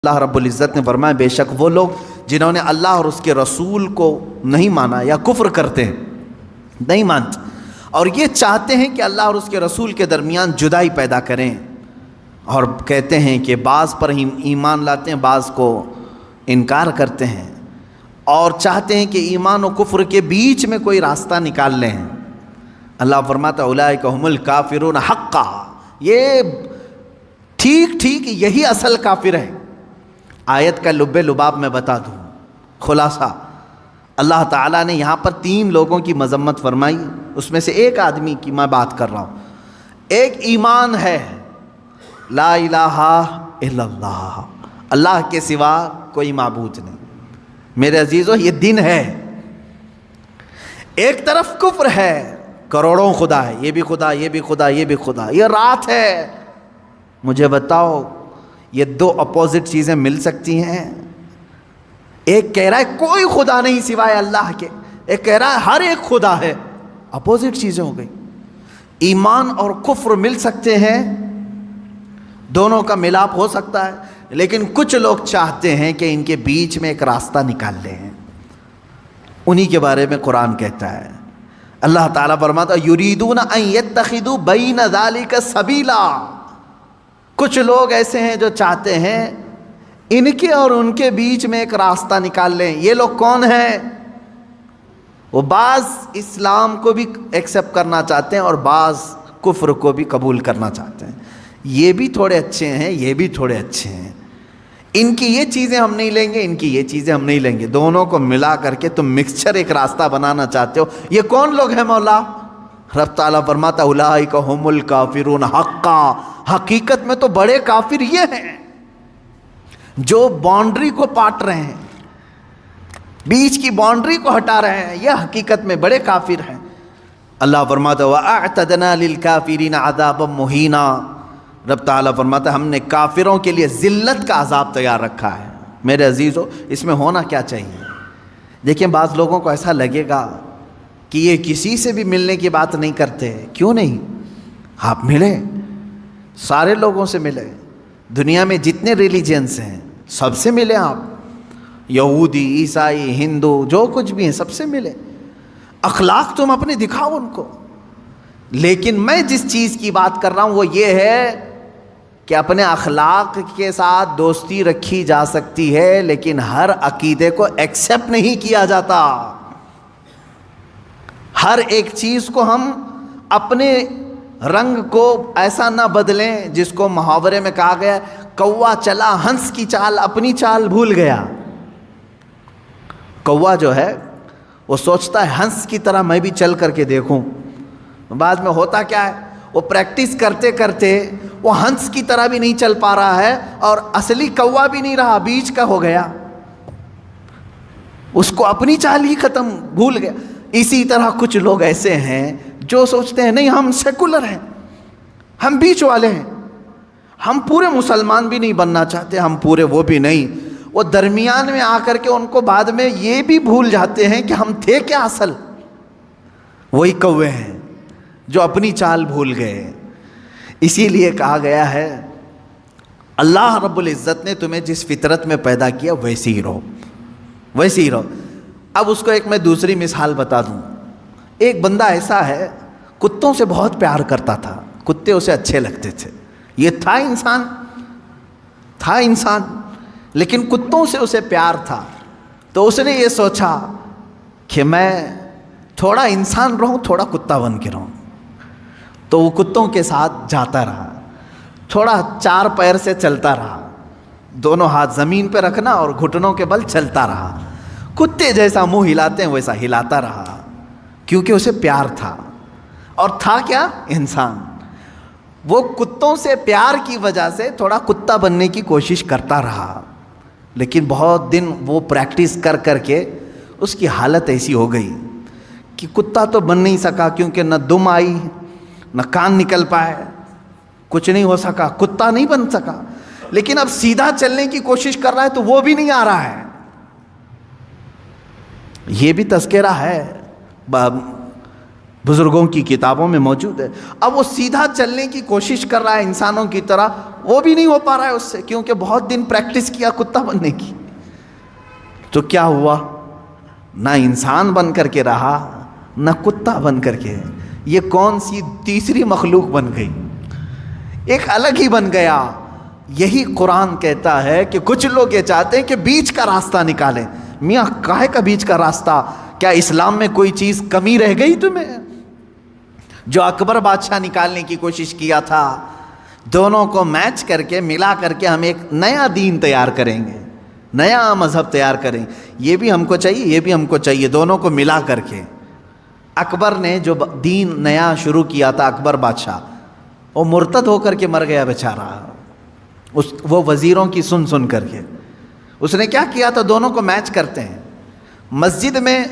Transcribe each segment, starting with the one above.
اللہ رب العزت نے فرمایا بے شک وہ لوگ جنہوں نے اللہ اور اس کے رسول کو نہیں مانا یا کفر کرتے ہیں، نہیں مانتے اور یہ چاہتے ہیں کہ اللہ اور اس کے رسول کے درمیان جدائی پیدا کریں، اور کہتے ہیں کہ بعض پر ایمان لاتے ہیں، بعض کو انکار کرتے ہیں، اور چاہتے ہیں کہ ایمان و کفر کے بیچ میں کوئی راستہ نکال لیں۔ اللہ فرماتا اولئک هم الکافرون حقا، یہ ٹھیک یہی اصل کافر ہے۔ آیت کا لب لباب میں بتا دوں، خلاصہ اللہ تعالیٰ نے یہاں پر 3 لوگوں کی مذمت فرمائی، اس میں سے ایک آدمی کی میں بات کر رہا ہوں۔ ایک ایمان ہے، لا الہ الا اللہ، اللہ کے سوا کوئی معبود نہیں۔ میرے عزیزو یہ دن ہے۔ ایک طرف کفر ہے، کروڑوں خدا ہے، یہ بھی خدا، یہ بھی خدا، یہ بھی خدا، یہ رات ہے۔ مجھے بتاؤ یہ 2 اپوزٹ چیزیں مل سکتی ہیں؟ ایک کہہ رہا ہے کوئی خدا نہیں سوائے اللہ کے، ایک کہہ رہا ہے ہر ایک خدا ہے۔ اپوزٹ چیزیں ہو گئی۔ ایمان اور کفر مل سکتے ہیں، دونوں کا ملاپ ہو سکتا ہے، لیکن کچھ لوگ چاہتے ہیں کہ ان کے بیچ میں ایک راستہ نکال لیں۔ انہی کے بارے میں قرآن کہتا ہے، اللہ تعالیٰ فرماتا یریدون ان یتخذوا بین ذلک سبیلا، کچھ لوگ ایسے ہیں جو چاہتے ہیں ان کے اور ان کے بیچ میں ایک راستہ نکال لیں۔ یہ لوگ کون ہیں؟ وہ بعض اسلام کو بھی ایکسیپٹ کرنا چاہتے ہیں اور بعض کفر کو بھی قبول کرنا چاہتے ہیں۔ یہ بھی تھوڑے اچھے ہیں، یہ بھی تھوڑے اچھے ہیں، ان کی یہ چیزیں ہم نہیں لیں گے، ان کی یہ چیزیں ہم نہیں لیں گے، دونوں کو ملا کر کے تم مکسچر ایک راستہ بنانا چاہتے ہو۔ یہ کون لوگ ہیں مولا؟ رب تعالیٰ فرماتا اولئک هم الکافرون حقا، حقیقت میں تو بڑے کافر یہ ہیں جو باؤنڈری کو پاٹ رہے ہیں، بیچ کی باؤنڈری کو ہٹا رہے ہیں، یہ حقیقت میں بڑے کافر ہیں۔ اللہ فرماتا وَأَعْتَدْنَا لِلْكَافِرِينَ عَذَابًا مُهِينًا، رب تعالیٰ فرماتا ہم نے کافروں کے لیے ذلت کا عذاب تیار رکھا ہے۔ میرے عزیزو اس میں ہونا کیا چاہیے؟ دیکھیں بعض لوگوں کو ایسا لگے گا کہ یہ کسی سے بھی ملنے کی بات نہیں کرتے، کیوں نہیں؟ آپ ملیں، سارے لوگوں سے ملیں، دنیا میں جتنے ریلیجنس ہیں سب سے ملیں، آپ یہودی، عیسائی، ہندو، جو کچھ بھی ہیں سب سے ملیں، اخلاق تم اپنے دکھاؤ ان کو۔ لیکن میں جس چیز کی بات کر رہا ہوں وہ یہ ہے کہ اپنے اخلاق کے ساتھ دوستی رکھی جا سکتی ہے، لیکن ہر عقیدے کو ایکسیپٹ نہیں کیا جاتا۔ ہر ایک چیز کو ہم اپنے رنگ کو ایسا نہ بدلیں جس کو محاورے میں کہا گیا کوا چلا ہنس کی چال، اپنی چال بھول گیا۔ کوا جو ہے وہ سوچتا ہے ہنس کی طرح میں بھی چل کر کے دیکھوں، بعد میں ہوتا کیا ہے وہ پریکٹس کرتے کرتے وہ ہنس کی طرح بھی نہیں چل پا رہا ہے اور اصلی کوا بھی نہیں رہا، بیچ کا ہو گیا، اس کو اپنی چال ہی ختم، بھول گیا۔ اسی طرح کچھ لوگ ایسے ہیں جو سوچتے ہیں نہیں ہم سیکولر ہیں، ہم بیچ والے ہیں، ہم پورے مسلمان بھی نہیں بننا چاہتے، ہم پورے وہ بھی نہیں، وہ درمیان میں آ کر کے ان کو بعد میں یہ بھی بھول جاتے ہیں کہ ہم تھے کیا اصل، وہی کوے ہیں جو اپنی چال بھول گئے۔ اسی لیے کہا گیا ہے اللہ رب العزت نے تمہیں جس فطرت میں پیدا کیا ویسے ہی رہو، ویسے ہی رہو۔ اب اس کو ایک میں دوسری مثال بتا دوں۔ ایک بندہ ایسا ہے کتوں سے بہت پیار کرتا تھا، کتے اسے اچھے لگتے تھے، یہ تھا انسان لیکن کتوں سے اسے پیار تھا، تو اس نے یہ سوچا کہ میں تھوڑا انسان رہوں تھوڑا کتا بن کے رہوں، تو وہ کتوں کے ساتھ جاتا رہا، تھوڑا 4 پیر سے چلتا رہا، دونوں ہاتھ زمین پہ رکھنا اور گھٹنوں کے بل چلتا رہا، کتے جیسا منہ ہلاتے ہیں ویسا ہلاتا رہا، کیونکہ اسے پیار تھا، اور تھا کیا؟ انسان۔ وہ کتوں سے پیار کی وجہ سے تھوڑا کتا بننے کی کوشش کرتا رہا، لیکن بہت دن وہ پریکٹس کر کر کے اس کی حالت ایسی ہو گئی کہ کتا تو بن نہیں سکا، کیونکہ نہ دم آئی نہ کان نکل پائے، کچھ نہیں ہو سکا، کتا نہیں بن سکا۔ لیکن اب سیدھا چلنے کی کوشش کر رہا ہے تو وہ بھی نہیں آ رہا ہے۔ یہ بھی تذکرہ ہے بزرگوں کی کتابوں میں موجود ہے. اب وہ سیدھا چلنے کی کوشش کر رہا ہے انسانوں کی طرح, وہ بھی نہیں ہو پا رہا ہے اس سے, کیونکہ بہت دن پریکٹس کیا کتا بننے کی. تو کیا ہوا, نہ انسان بن کر کے رہا نہ کتا بن کر کے. یہ کون سی تیسری مخلوق بن گئی, ایک الگ ہی بن گیا. یہی قرآن کہتا ہے کہ کچھ لوگ یہ چاہتے ہیں کہ بیچ کا راستہ نکالیں. میاں کاہے کا بیچ کا راستہ؟ کیا اسلام میں کوئی چیز کمی رہ گئی تمہیں؟ جو اکبر بادشاہ نکالنے کی کوشش کیا تھا, دونوں کو میچ کر کے ملا کر کے ہم ایک نیا دین تیار کریں گے, نیا مذہب تیار کریں, یہ بھی ہم کو چاہیے یہ بھی ہم کو چاہیے, دونوں کو ملا کر کے. اکبر نے جو دین نیا شروع کیا تھا, اکبر بادشاہ, وہ مرتد ہو کر کے مر گیا بیچارہ, وہ وزیروں کی سن سن کر کے. اس نے کیا کیا تھا, دونوں کو میچ کرتے ہیں, مسجد میں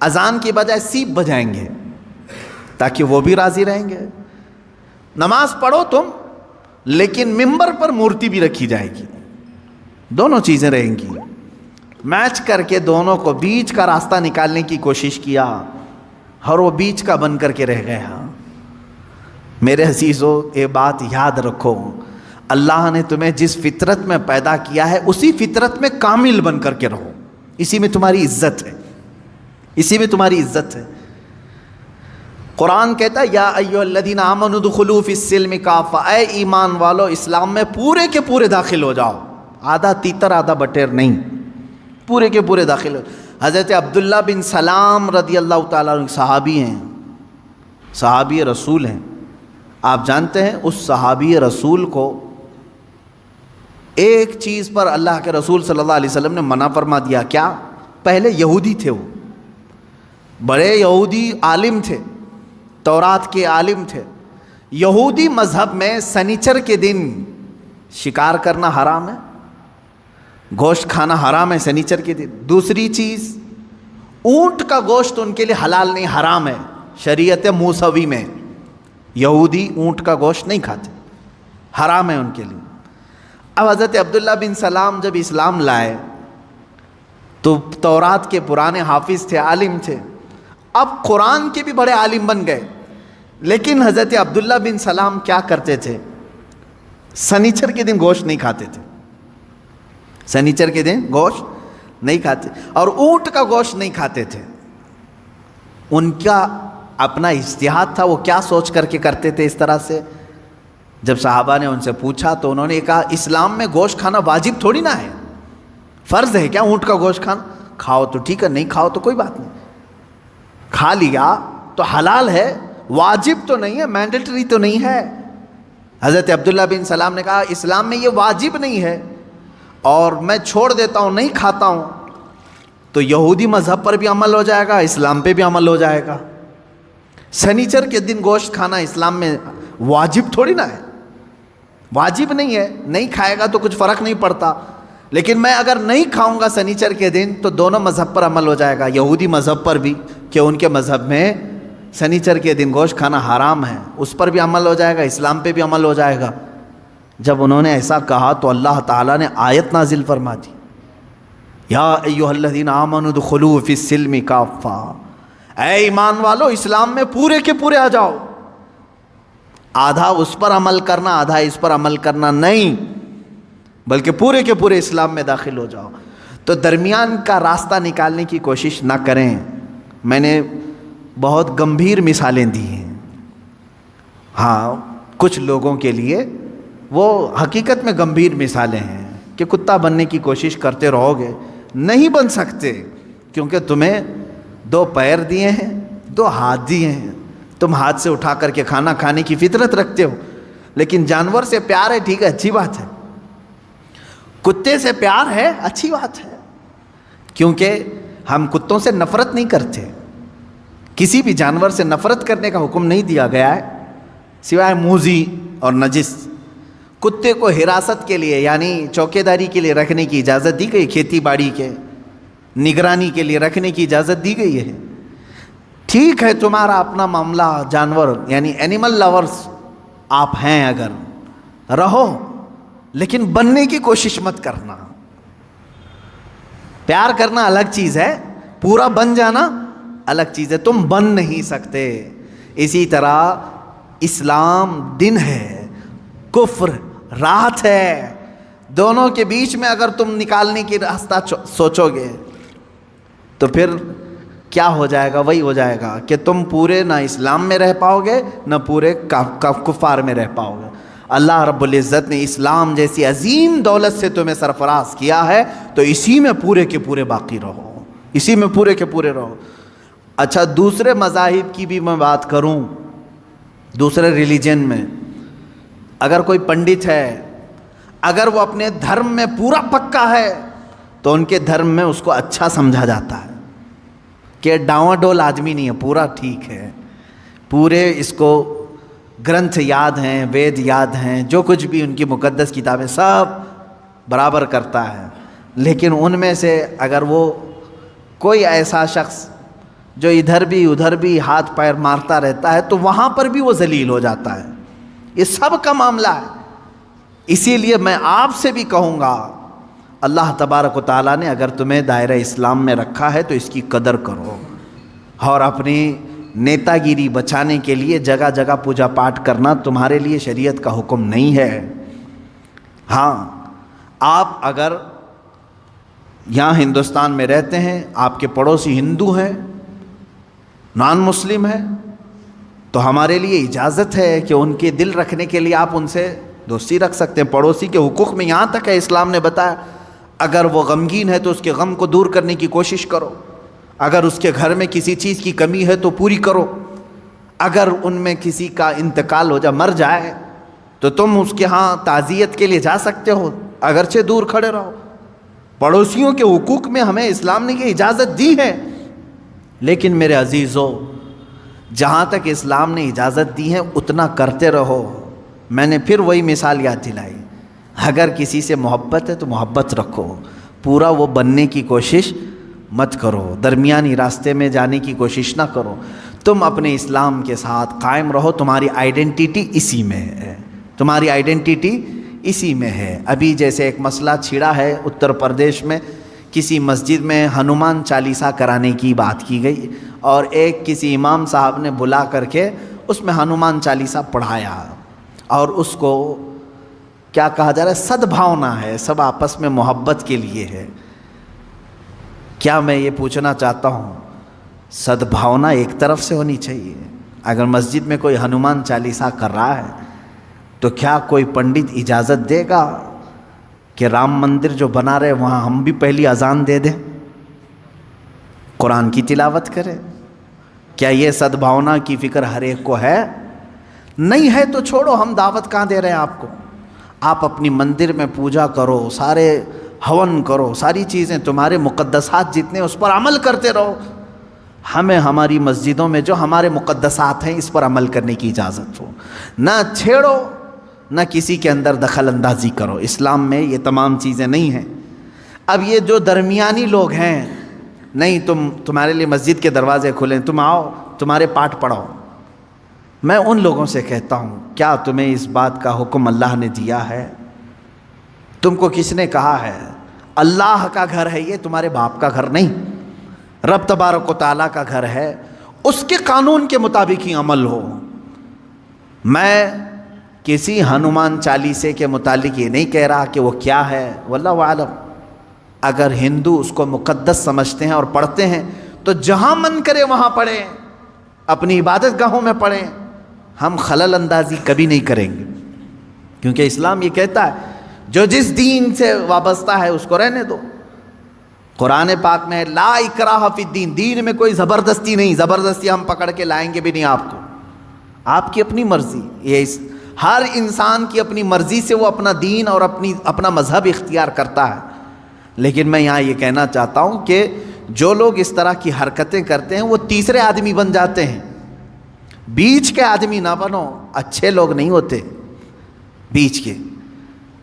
اذان کی بجائے سیپ بجائیں گے تاکہ وہ بھی راضی رہیں گے. نماز پڑھو تم, لیکن ممبر پر مورتی بھی رکھی جائے گی, دونوں چیزیں رہیں گی. میچ کر کے دونوں کو بیچ کا راستہ نکالنے کی کوشش کیا, اور وہ بیچ کا بن کر کے رہ گیا. میرے عزیزو, یہ بات یاد رکھو, اللہ نے تمہیں جس فطرت میں پیدا کیا ہے اسی فطرت میں کامل بن کر کے رہو, اسی میں تمہاری عزت ہے, اسی میں تمہاری عزت ہے. قرآن کہتا ہے یا ایھا الذین آمنوا ادخلوا فی السلم کافہ, اے ایمان والو اسلام میں پورے کے پورے داخل ہو جاؤ, آدھا تیتر آدھا بٹیر نہیں, پورے کے پورے داخل ہو. حضرت عبداللہ بن سلام رضی اللہ تعالیٰ عنہ صحابی ہیں, صحابی رسول ہیں. آپ جانتے ہیں اس صحابی رسول کو ایک چیز پر اللہ کے رسول صلی اللہ علیہ وسلم نے منع فرما دیا. کیا؟ پہلے یہودی تھے, وہ بڑے یہودی عالم تھے, تورات کے عالم تھے. یہودی مذہب میں سنیچر کے دن شکار کرنا حرام ہے, گوشت کھانا حرام ہے سنیچر کے دن. دوسری چیز, اونٹ کا گوشت ان کے لیے حلال نہیں, حرام ہے شریعت موسوی میں. یہودی اونٹ کا گوشت نہیں کھاتے, حرام ہے ان کے لیے. اب حضرت عبداللہ بن سلام جب اسلام لائے تو تورات کے پرانے حافظ تھے, عالم تھے, اب قرآن کے بھی بڑے عالم بن گئے. لیکن حضرت عبداللہ بن سلام کیا کرتے تھے, سنیچر کے دن گوشت نہیں کھاتے تھے, سنیچر کے دن گوشت نہیں کھاتے, اور اونٹ کا گوشت نہیں کھاتے تھے. ان کا اپنا اجتہاد تھا, وہ کیا سوچ کر کے کرتے تھے اس طرح سے. جب صحابہ نے ان سے پوچھا تو انہوں نے کہا اسلام میں گوشت کھانا واجب تھوڑی نہ ہے, فرض ہے کیا اونٹ کا گوشت کھانا؟ کھاؤ تو ٹھیک ہے, نہیں کھاؤ تو کوئی بات نہیں, کھا لیا تو حلال ہے, واجب تو نہیں ہے, مینڈیٹری تو نہیں ہے. حضرت عبداللہ بن سلام نے کہا اسلام میں یہ واجب نہیں ہے اور میں چھوڑ دیتا ہوں, نہیں کھاتا ہوں, تو یہودی مذہب پر بھی عمل ہو جائے گا, اسلام پہ بھی عمل ہو جائے گا. سنیچر کے دن گوشت کھانا اسلام میں واجب تھوڑی نہ ہے, واجب نہیں ہے, نہیں کھائے گا تو کچھ فرق نہیں پڑتا. لیکن میں اگر نہیں کھاؤں گا سنیچر کے دن تو دونوں مذہب پر عمل ہو جائے گا, یہودی مذہب پر بھی کہ ان کے مذہب میں سنیچر کے دن گوشت کھانا حرام ہے, اس پر بھی عمل ہو جائے گا, اسلام پہ بھی عمل ہو جائے گا. جب انہوں نے ایسا کہا تو اللہ تعالیٰ نے آیت نازل فرما دی, یا ایھا الذین آمنوا ادخلوا فی السلم کافہ, اے ایمان والو اسلام میں پورے کے پورے آ جاؤ. آدھا اس پر عمل کرنا آدھا اس پر عمل کرنا نہیں, بلکہ پورے کے پورے اسلام میں داخل ہو جاؤ. تو درمیان کا راستہ نکالنے کی کوشش نہ کریں. میں نے بہت گمبھیر مثالیں دی ہیں, ہاں کچھ لوگوں کے لیے وہ حقیقت میں گمبھیر مثالیں ہیں کہ کتا بننے کی کوشش کرتے رہو گے, نہیں بن سکتے, کیونکہ تمہیں 2 پیر دیے ہیں, 2 ہاتھ دیے ہیں, تم ہاتھ سے اٹھا کر کے کھانا کھانے کی فطرت رکھتے ہو. لیکن جانور سے پیار ہے, ٹھیک ہے, اچھی بات ہے, کتے سے پیار ہے, اچھی بات ہے, کیونکہ ہم کتوں سے نفرت نہیں کرتے, کسی بھی جانور سے نفرت کرنے کا حکم نہیں دیا گیا ہے سوائے موذی اور نجس. کتے کو حراست کے لیے یعنی چوکیداری کے لیے رکھنے کی اجازت دی گئی, کھیتی باڑی کے نگرانی کے لیے رکھنے کی اجازت دی گئی ہے. ٹھیک ہے تمہارا اپنا معاملہ, جانور یعنی اینیمل لورز آپ ہیں اگر رہو, لیکن بننے کی کوشش مت کرنا. پیار کرنا الگ چیز ہے, پورا بن جانا الگ چیز ہے. تم بن نہیں سکتے. اسی طرح اسلام دن ہے، کفر رات ہے، دونوں کے بیچ میں اگر تم نکالنے کی راستہ سوچو گے تو پھر کیا ہو جائے گا؟ وہی ہو جائے گا کہ تم پورے نہ اسلام میں رہ پاؤ گے نہ پورے کفار میں رہ پاؤ گے۔ اللہ رب العزت نے اسلام جیسی عظیم دولت سے تمہیں سرفراز کیا ہے تو اسی میں پورے کے پورے باقی رہو، اسی میں پورے کے پورے رہو۔ اچھا، دوسرے مذاہب کی بھی میں بات کروں، دوسرے ریلیجن میں اگر کوئی پنڈت ہے، اگر وہ اپنے دھرم میں پورا پکا ہے تو ان کے دھرم میں اس کو اچھا سمجھا جاتا ہے کہ ڈاواں ڈول آدمی نہیں ہے، پورا ٹھیک ہے، پورے اس کو گرنتھ یاد ہیں، وید یاد ہیں، جو کچھ بھی ان کی مقدس کتابیں سب برابر کرتا ہے۔ لیکن ان میں سے اگر وہ کوئی ایسا شخص جو ادھر بھی ادھر بھی ہاتھ پیر مارتا رہتا ہے تو وہاں پر بھی وہ ذلیل ہو جاتا ہے۔ یہ سب کا معاملہ ہے۔ اسی لیے میں آپ سے بھی کہوں گا، اللہ تبارک و تعالیٰ نے اگر تمہیں دائرہ اسلام میں رکھا ہے تو اس کی قدر کرو، اور اپنی نیتا گیری بچانے کے لیے جگہ جگہ پوجا پاٹ کرنا تمہارے لیے شریعت کا حکم نہیں ہے۔ ہاں، آپ اگر یہاں ہندوستان میں رہتے ہیں، آپ کے پڑوسی ہندو ہیں، نان مسلم ہیں، تو ہمارے لیے اجازت ہے کہ ان کے دل رکھنے کے لیے آپ ان سے دوستی رکھ سکتے ہیں۔ پڑوسی کے حقوق میں یہاں تک ہے، اسلام نے بتایا اگر وہ غمگین ہے تو اس کے غم کو دور کرنے کی کوشش کرو، اگر اس کے گھر میں کسی چیز کی کمی ہے تو پوری کرو، اگر ان میں کسی کا انتقال ہو جائے، مر جائے، تو تم اس کے ہاں تعزیت کے لیے جا سکتے ہو، اگرچہ دور کھڑے رہو۔ پڑوسیوں کے حقوق میں ہمیں اسلام نے یہ اجازت دی ہے۔ لیکن میرے عزیزو، جہاں تک اسلام نے اجازت دی ہے اتنا کرتے رہو۔ میں نے پھر وہی مثال یاد دلائی، اگر کسی سے محبت ہے تو محبت رکھو، پورا وہ بننے کی کوشش مت کرو، درمیانی راستے میں جانے کی کوشش نہ کرو۔ تم اپنے اسلام کے ساتھ قائم رہو، تمہاری آئیڈینٹی اسی میں ہے، تمہاری آئیڈینٹی اسی میں ہے۔ ابھی جیسے ایک مسئلہ چھڑا ہے اتر پردیش میں، کسی مسجد میں ہنومان چالیسا کرانے کی بات کی گئی، اور ایک کسی امام صاحب نے بلا کر کے اس میں ہنومان چالیسا پڑھایا، اور اس کو کیا کہا جا رہا ہے، سدبھاونا ہے، سب آپس میں محبت کے لیے ہے۔ کیا میں یہ پوچھنا چاہتا ہوں، سدبھاونا ایک طرف سے ہونی چاہیے؟ اگر مسجد میں کوئی ہنومان چالیسا کر رہا ہے تو کیا کوئی پنڈت اجازت دے گا کہ رام مندر جو بنا رہے وہاں ہم بھی پہلی اذان دے دیں، قرآن کی تلاوت کریں؟ کیا یہ سدبھاونا کی فکر ہر ایک کو ہے؟ نہیں ہے تو چھوڑو، ہم دعوت کہاں دے رہے ہیں آپ کو؟ آپ اپنی مندر میں پوجا کرو، سارے ہون کرو، ساری چیزیں تمہارے مقدسات جتنے اس پر عمل کرتے رہو۔ ہمیں ہماری مسجدوں میں جو ہمارے مقدسات ہیں اس پر عمل کرنے کی اجازت ہو، نہ چھیڑو، نہ کسی کے اندر دخل اندازی کرو۔ اسلام میں یہ تمام چیزیں نہیں ہیں۔ اب یہ جو درمیانی لوگ ہیں، نہیں تمہارے لیے مسجد کے دروازے کھلیں، تم آؤ، تمہارے پاٹ پڑھو، میں ان لوگوں سے کہتا ہوں، کیا تمہیں اس بات کا حکم اللہ نے دیا ہے؟ تم کو کس نے کہا ہے؟ اللہ کا گھر ہے یہ، تمہارے باپ کا گھر نہیں، رب تبارک و تعالیٰ کا گھر ہے، اس کے قانون کے مطابق ہی عمل ہو۔ میں کسی ہنومان چالیسے کے متعلق یہ نہیں کہہ رہا کہ وہ کیا ہے، واللہ اعلم۔ اگر ہندو اس کو مقدس سمجھتے ہیں اور پڑھتے ہیں تو جہاں من کرے وہاں پڑھیں، اپنی عبادت گاہوں میں پڑھیں، ہم خلل اندازی کبھی نہیں کریں گے، کیونکہ اسلام یہ کہتا ہے جو جس دین سے وابستہ ہے اس کو رہنے دو۔ قرآن پاک میں لا اکراہ فی الدین، دین میں کوئی زبردستی نہیں، زبردستی ہم پکڑ کے لائیں گے بھی نہیں آپ کو، آپ کی اپنی مرضی۔ یہ ہر انسان کی اپنی مرضی سے وہ اپنا دین اور اپنا مذہب اختیار کرتا ہے۔ لیکن میں یہاں یہ کہنا چاہتا ہوں کہ جو لوگ اس طرح کی حرکتیں کرتے ہیں وہ تیسرے آدمی بن جاتے ہیں، بیچ کے آدمی نہ بنو، اچھے لوگ نہیں ہوتے بیچ کے۔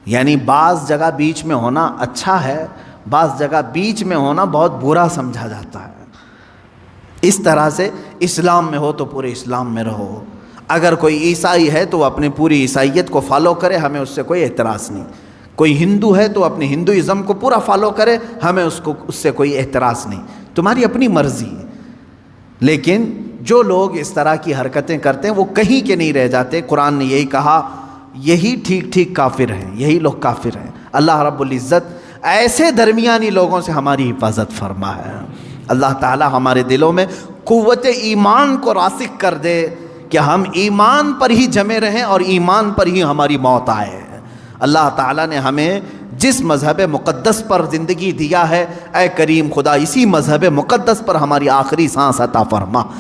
یعنی بعض جگہ بیچ میں ہونا اچھا ہے، بعض جگہ بیچ میں ہونا بہت برا سمجھا جاتا ہے۔ اس طرح سے اسلام میں ہو تو پورے اسلام میں رہو، اگر کوئی عیسائی ہے تو وہ اپنی پوری عیسائیت کو فالو کرے، ہمیں اس سے کوئی اعتراض نہیں۔ کوئی ہندو ہے تو اپنے ہندوازم کو پورا فالو کرے، ہمیں اس سے کوئی اعتراض نہیں، تمہاری اپنی مرضی ہے۔ لیکن جو لوگ اس طرح کی حرکتیں کرتے ہیں وہ کہیں کے نہیں رہ جاتے. قرآن نے یہی کہا یہی ٹھیک ٹھیک کافر ہیں, یہی لوگ کافر ہیں. اللہ رب العزت ایسے درمیانی لوگوں سے ہماری حفاظت فرما ہے. اللہ تعالی ہمارے دلوں میں قوت ایمان کو راسخ کر دے کہ ہم ایمان پر ہی جمے رہیں اور ایمان پر ہی ہماری موت آئے. اللہ تعالیٰ نے ہمیں جس مذہب مقدس پر زندگی دیا ہے, اے کریم خدا اسی مذہب مقدس پر ہماری آخری سانس عطا فرما.